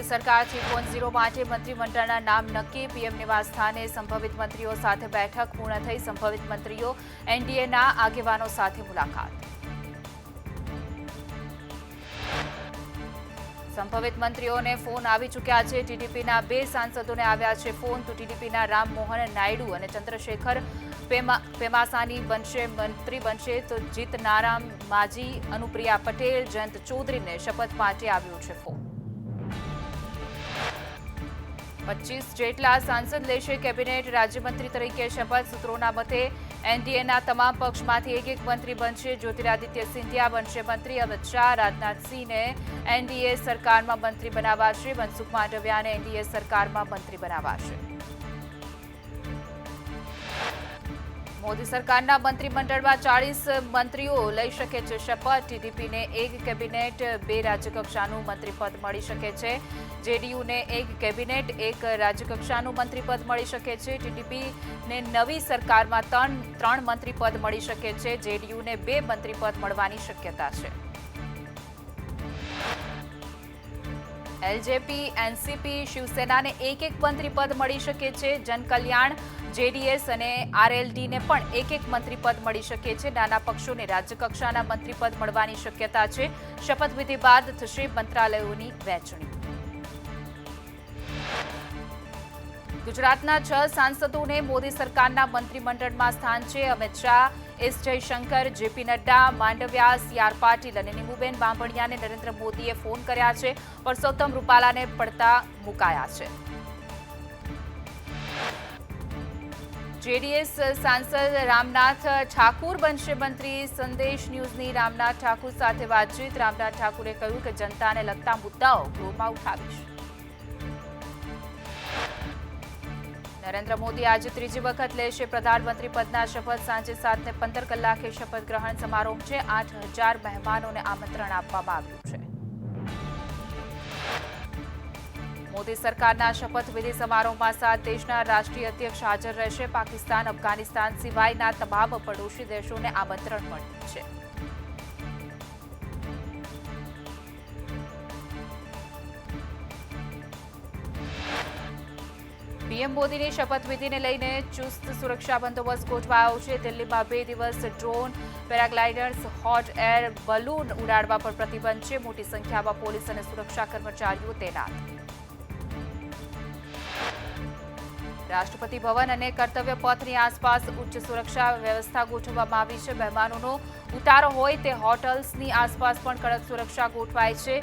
મોદી સરકારથી 4.0 માટે મંત્રીમંડળના નામ નક્કી. પીએમ નિવાસ સ્થાને સંભવિત મંત્રીઓ સાથે બેઠક પૂર્ણ થઈ. સંભવિત મંત્રીઓ એનડીએના આગેવાનો સાથે મુલાકાત. સંભવિત મંત્રીઓને ફોન આવી ચૂક્યા છે. ટીડીપીના 2 સાંસદોને આવ્યા છે ફોન. તો ટીડીપીના રામમોહન નાયડુ અને ચંદ્રશેખર પેમાસાની મંત્રી બનશે. તો જીતનારામ માજી, અનુપ્રિયા પટેલ, જયંત ચૌધરીને શપથ માટે આવ્યો છે ફોન. 25 જેટલા સાંસદ લેશે કેબિનેટ રાજ્યમંત્રી તરીકે શપથ. સૂત્રોના મતે એનડીએના તમામ પક્ષમાંથી એક મંત્રી બનશે. જ્યોતિરાદિત્ય સિંધિયા બનશે મંત્રી. અમિત શાહ, રાજનાથસિંહને એનડીએ સરકારમાં મંત્રી બનાવાશે. મનસુખ માંડવિયાને એનડીએ સરકારમાં મંત્રી બનાવાશે. મોદી સરકારના મંત્રીમંડળમાં 40 મંત્રીઓ લઈ શકે છે શપથ. ટીડીપીને 1 કેબિનેટ, 2 રાજ્યકક્ષાનું મંત્રીપદ મળી શકે છે. જેડીયુને 1 કેબિનેટ, 1 રાજ્યકક્ષાનું મંત્રીપદ મળી શકે છે. ટીડીપીને નવી સરકારમાં 3 મંત્રીપદ મળી શકે છે. જેડીયુને 2 મંત્રીપદ મળવાની શક્યતા છે. એલજેપી, એનસીપી, શિવસેનાને 1 મંત્રીપદ મળી શકે છે. જનકલ્યાણ, જેડીએસ અને આરએલડીને પણ 1 મંત્રીપદ મળી શકે છે. નાના પક્ષોને રાજ્યકક્ષાના મંત્રીપદ મળવાની શક્યતા છે. શપથવિધિ બાદ થશે મંત્રાલયોની વહેંચણી. ગુજરાતના 6 સાંસદોને મોદી સરકારના મંત્રીમંડળમાં સ્થાન છે. અમિત શાહ, એસ જયશંકર, જેપી નડ્ડા, માંડવિયા, સી.આર. પાટીલ અને નીમુબેન બાંભણિયાને નરેન્દ્ર મોદીએ ફોન કર્યા છે. પરસોત્તમ રૂપાલાને પડતા મુકાયા છે. જેડીએસ સાંસદ રામનાથ ઠાકુર બનશે મંત્રી. સંદેશ ન્યૂઝની રામનાથ ઠાકુર સાથે વાતચીત. રામનાથ ઠાકુરે કહ્યું કે જનતાને લગતા મુદ્દાઓ ગૃહમાં ઉઠાવીશ. નરેન્દ્ર મોદી આજે 3જી વખત લેશે પ્રધાનમંત્રી પદના શપથ. સાંજે 7:15 કલાકે શપથ ગ્રહણ સમારોહ છે. 8,000 મહેમાનોને આમંત્રણ આપવામાં આવ્યું છે. મોદી સરકારના શપથવિધિ સમારોહમાં 7 દેશના રાષ્ટ્રીય અધ્યક્ષ હાજર રહેશે. પાકિસ્તાન, અફઘાનિસ્તાન સિવાયના તમામ પડોશી દેશોને આમંત્રણ મળ્યું છે. પીએમ મોદીની શપથવિધિને લઈને ચુસ્ત સુરક્ષા બંદોબસ્ત ગોઠવાયો છે. દિલ્હીમાં 2 દિવસ drone, paragliders, hot air balloon ઉડાડવા પર પ્રતિબંધ છે. મોટી સંખ્યામાં પોલીસ અને સુરક્ષા કર્મચારીઓ તૈનાત. રાષ્ટ્રપતિ ભવન અને કર્તવ્ય પથની આસપાસ ઉચ્ચ સુરક્ષા વ્યવસ્થા ગોઠવવામાં આવી છે. મહેમાનોનો ઉતારો હોય તે હોટલ્સની આસપાસ પણ કડક સુરક્ષા ગોઠવાય છે.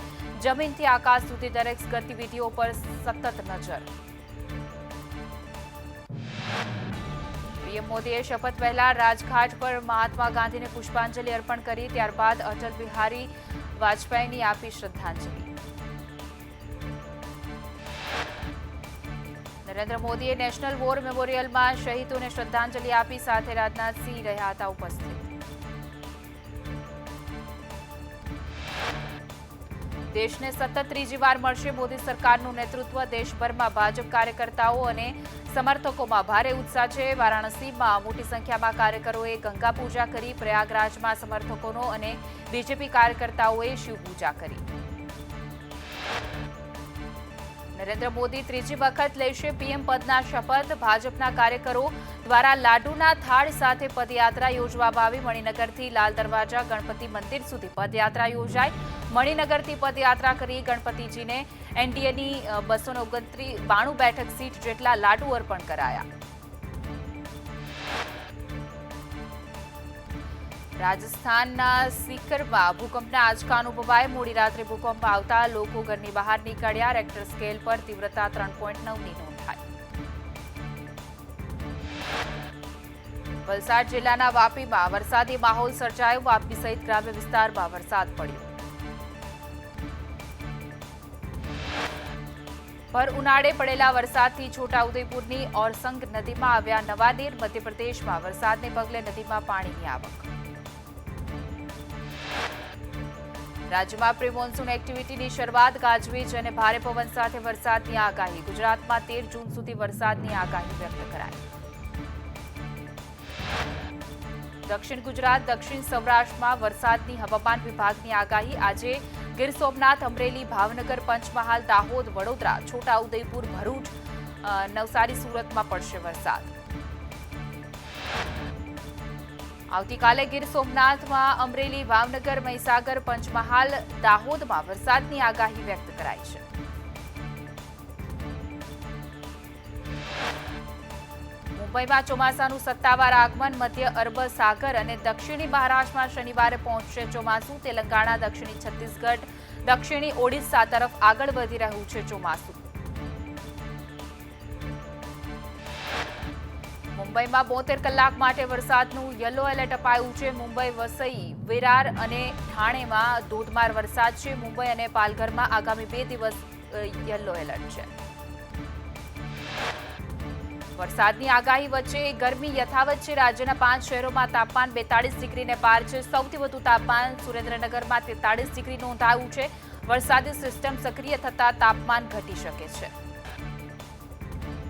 જમીનથી આકાશ સુધી દરેક ગતિવિધિઓ પર સતત નજર. પીએમ મોદીએ શપથ પહેલા રાજઘાટ પર મહાત્મા ગાંધીને પુષ્પાંજલિ અર્પણ કરી. ત્યારબાદ અટલ બિહારી વાજપેયીની આપી શ્રદ્ધાંજલિ. નરેન્દ્ર મોદીએ નેશનલ વોર મેમોરિયલમાં શહીદોને શ્રદ્ધાંજલિ આપી. સાથે રાજનાથસિંહ રહ્યા હતા ઉપસ્થિત. દેશને સતત 3જી વાર મળશે મોદી સરકારનું નેતૃત્વ. દેશભરમાં ભાજપ કાર્યકર્તાઓ અને સમર્થકોમાં ભારે ઉત્સાહ છે. વારાણસીમાં મોટી સંખ્યામાં કાર્યકરોએ ગંગા પૂજા કરી. પ્રયાગરાજમાં સમર્થકોનો અને બીજેપી કાર્યકર્તાઓએ શિવપૂજા કરી. નરેન્દ્ર મોદી 3જી વખત લેશે પીએમ પદના શપથ. ભાજપના કાર્યકરો દ્વારા લાડુના થાળ સાથે પદયાત્રા યોજવામાં આવી. મણિનગરથી લાલ દરવાજા ગણપતિ મંદિર સુધી પદયાત્રા યોજાઈ. મણિનગરથી પદયાત્રા કરી ગણપતિજીને એનડીએની 292 બેઠક સીટ જેટલા લાડુ અર્પણ કરાયા. રાજસ્થાનના સીકરમાં ભૂકંપના આંચકા અનુભવાય. મોડી રાત્રે ભૂકંપ આવતા લોકો ઘરની બહાર નીકળ્યા. રેક્ટર સ્કેલ પર તીવ્રતા 3.9ની નોંધાઈ. વલસાડ જિલ્લાના વાપીમાં વરસાદી માહોલ સર્જાયો. વાપી સહિત ગ્રામ્ય વિસ્તારમાં વરસાદ પડ્યો. ભર ઉનાળે પડેલા વરસાદથી છોટાઉદેપુરની ઓરસંગ નદીમાં આવ્યા નવા નીર. મધ્યપ્રદેશમાં વરસાદને પગલે નદીમાં પાણીની આવક. રાજ્યમાં પ્રી મોન્સૂન એક્ટિવિટીની શરૂઆત. ગાજવીજ અને ભારે પવન સાથે વરસાદની આગાહી. ગુજરાતમાં 13 જૂન સુધી વરસાદની આગાહી વ્યક્ત કરાઈ. દક્ષિણ ગુજરાત, દક્ષિણ સૌરાષ્ટ્રમાં વરસાદની હવામાન વિભાગની આગાહી. આજે ગીર સોમનાથ, અમરેલી, ભાવનગર, પંચમહાલ, દાહોદ, વડોદરા, છોટાઉદેપુર, ભરૂચ, નવસારી, સુરતમાં પડશે વરસાદ. આવતીકાલે ગીર સોમનાથમાં, અમરેલી, ભાવનગર, મહીસાગર, પંચમહાલ, દાહોદમાં વરસાદની આગાહી વ્યક્ત કરાઈ છે. મુંબઈમાં ચોમાસાનું સત્તાવાર આગમન. મધ્ય અરબ સાગર અને દક્ષિણી મહારાષ્ટ્રમાં શનિવારે પહોંચશે ચોમાસું. તેલંગાણા, દક્ષિણી છત્તીસગઢ, દક્ષિણી ઓડિશા તરફ આગળ વધી રહ્યું છે ચોમાસું. મુંબઈમાં 72 કલાક માટે વરસાદનું યલો એલર્ટ અપાયું છે. મુંબઈ, વસઈ, વિરાર અને ઠાણેમાં ધોધમાર વરસાદ છે. મુંબઈ અને પાલઘરમાં આગામી 2 દિવસ યલો એલર્ટ છે. વરસાદની આગાહી વચ્ચે ગરમી યથાવત છે. રાજ્યના 5 શહેરોમાં તાપમાન 42 ડિગ્રીને પાર છે. સૌથી વધુ તાપમાન સુરેન્દ્રનગરમાં 43 ડિગ્રી નોંધાયું છે. વરસાદી સિસ્ટમ સક્રિય થતા તાપમાન ઘટી શકે છે.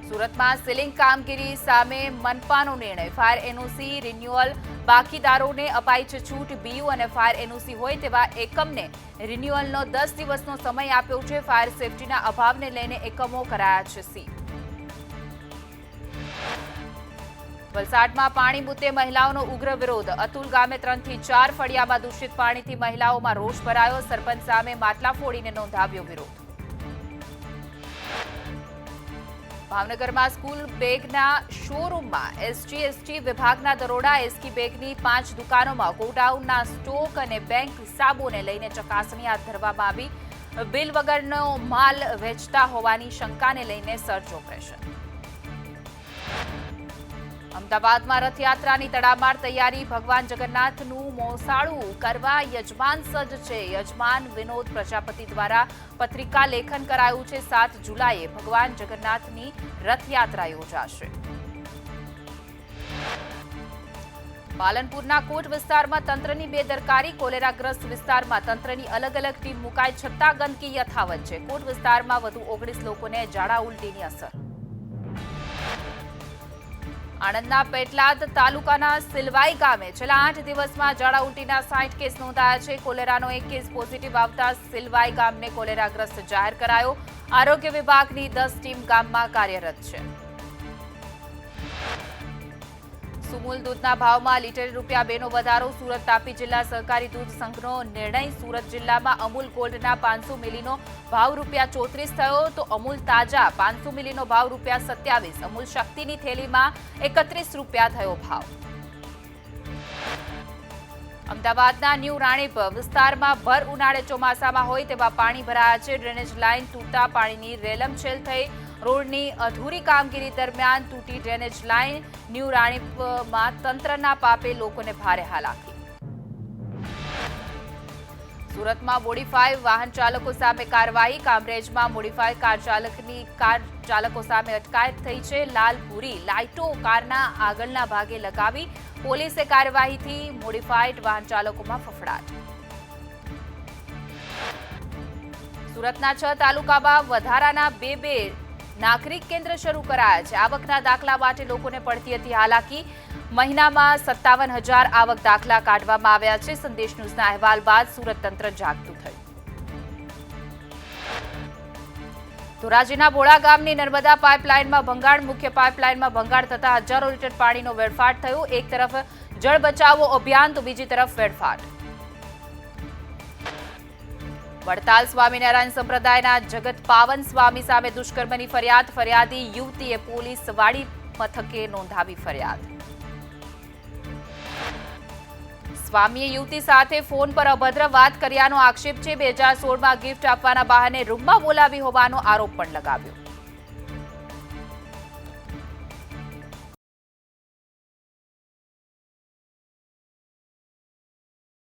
સુરતમાં સીલિંગ કામગીરી સામે મનપાનો નિર્ણય. ફાયર એનઓસી રિન્યુઅલ બાકીદારોને અપાઈ છે છૂટ. બીયુ અને ફાયર એનઓસી હોય તેવા એકમને રિન્યુઅલનો 10 દિવસનો સમય આપ્યો છે. ફાયર સેફટીના અભાવને લઈને એકમો કરાયા છે સીલ. વલસાડમાં પાણી મુદ્દે મહિલાઓનો ઉગ્ર વિરોધ. અતુલ ગામે 3 થી 4 ફળિયામાં દૂષિત પાણીથી મહિલાઓમાં રોષ ભરાયો. સરપંચ સામે માટલા ફોડીને નોંધાવ્યો વિરોધ. ભાવનગરમાં સ્કૂલ બેગના શોરૂમમાં એસજીએસટી વિભાગના દરોડા. એસટી બેગની 5 દુકાનોમાં ગોડાઉનના સ્ટોક અને બેંક હિસાબોને લઈને ચકાસણી હાથ ધરવામાં આવી. બિલ વગરનો માલ વેચતા હોવાની શંકાને લઈને સર્ચ ઓપરેશન. અમદાવાદમાં રથયાત્રાની તડામાર તૈયારી. ભગવાન જગન્નાથનું મોસાળું કરવા યજમાન સજ્જ છે. યજમાન વિનોદ પ્રજાપતિ દ્વારા પત્રિકા લેખન કરાયું છે. 7 જુલાઈએ ભગવાન જગન્નાથની રથયાત્રા યોજાશે. પાલનપુરના કોટ વિસ્તારમાં તંત્રની બેદરકારી. કોલેરાગ્રસ્ત વિસ્તારમાં તંત્રની અલગ અલગ ટીમ મુકાઈ છતાં ગંદકી યથાવત છે. કોટ વિસ્તારમાં વધુ 19 લોકોને ઝાડા ઉલટીની અસર. આણંદના પેટલાદ તાલુકાના સિલવાઈ ગામે છેલ્લા 8 દિવસમાં ઝાડા ઉલટીના 60 કેસ નોંધાયા છે. કોલેરાનો 1 કેસ પોઝિટિવ આવતા સિલવાઈ ગામને કોલેરાગ્રસ્ત જાહેર કરાયો. આરોગ્ય વિભાગની 10 ટીમ ગામમાં કાર્યરત છે. સુમૂલ દૂધના ભાવમાં લીટરે ₹2 નો વધારો. સુરત તાપી જિલ્લા સહકારી દૂધ સંઘનો નિર્ણય. સુરત જિલ્લામાં અમૂલ ગોલ્ડના 500 મિલીનો ભાવ ₹34 થયો તો અમૂલ તાજા 500 મિલીનો ભાવ ₹27. અમૂલ શક્તિની થેલીમાં ₹31 થયો ભાવ. અમદાવાદના ન્યૂ રાણીપ વિસ્તારમાં ભર ઉનાળે ચોમાસામાં હોય તેવા પાણી ભરાયા છે. ડ્રેનેજ લાઇન તૂટતા પાણીની રેલમછેલ થઈ. રોડની અધૂરી કામગીરી દરમિયાન તૂટી ડ્રેનેજ લાઇન. ન્યૂ રાણીપમાં તંત્રના પાપે લોકોને ભારે હાલાકી. સુરતમાં મોડિફાઈ વાહન ચાલકો સામે કાર્યવાહી. કામરેજમાં મોડિફાઈ કાર ચાલકો સામે અટકાયત થઈ છે. લાલ ભૂરી લાઇટો કારના આગળના ભાગે લગાવી. પોલીસે કાર્યવાહીથી મોડિફાઈડ વાહન ચાલકોમાં ફફડાટ. સુરતના 6 તાલુકામાં વધારાના 2 નાગરિક કેન્દ્ર શરૂ કરાયા છે. આવકના દાખલા માટે લોકોને પડતી હતી હાલાકી. મહિનામાં 57,000 આવક દાખલા કાઢવામાં આવ્યા છે. સંદેશ ન્યૂઝના અહેવાલ બાદ સુરત તંત્ર જાગતું થયું. ધોરાજીના બોડા ગામની નર્મદા પાઇપલાઇનમાં ભંગાણ. મુખ્ય પાઇપલાઇનમાં ભંગાણ થતા હજારો લીટર પાણીનો વેડફાટ થયો. એક તરફ જળ બચાવો અભિયાન તો બીજી તરફ વેડફાટ. વડતાલ સ્વામિનારાયણ સંપ્રદાયના જગત પાવન સ્વામી સામે દુષ્કર્મની ફરિયાદ. ફરિયાદી યુવતીએ પોલીસ વાડી મથકે નોંધાવી ફરિયાદ. સ્વામીએ યુવતી સાથે ફોન પર અભદ્ર વાત કર્યાનો આક્ષેપ છે. 2016માં ગિફ્ટ આપવાના બહાને રૂમમાં બોલાવી હોવાનો આરોપ પણ લગાવ્યો.